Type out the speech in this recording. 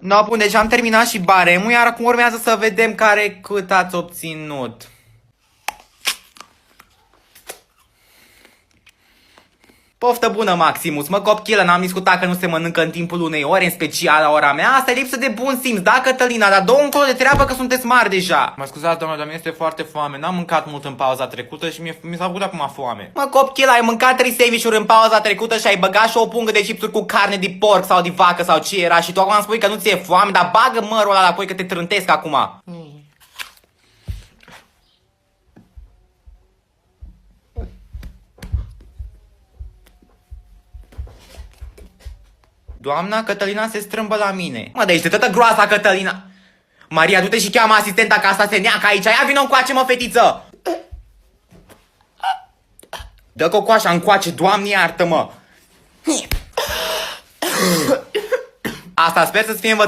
No, bun, deci am terminat și baremul, iar acum urmează să vedem cât ați obținut. Poftă bună, Maximus, mă copchilă, n-am discutat că nu se mănâncă în timpul unei ore, în special la ora mea. Asta e lipsă de bun simț, da, Cătălina, dar dă încolo de treabă că sunteți mari deja. Mă scuzați, doamne, dar mi este foarte foame, n-am mâncat mult în pauza trecută și mi s-a făcut acum foame. Mă copchilă, ai mâncat 3 sandwich-uri în pauza trecută și ai băgat și o pungă de chipsuri cu carne de porc sau de vacă sau ce era și tu acum îmi spui că nu ți-e foame, dar bagă mărul ăla apoi că te trântesc acum. Doamna Cătălina se strâmbă la mine. Mă, de ești de tătă groasa, Cătălina. Maria, du-te și cheamă asistenta ca asta se neacă aici. Ia vină încoace, mă, fetiță. Dă cocoașa încoace, Doamne iartă-mă. Asta sper să-ți fie învățat.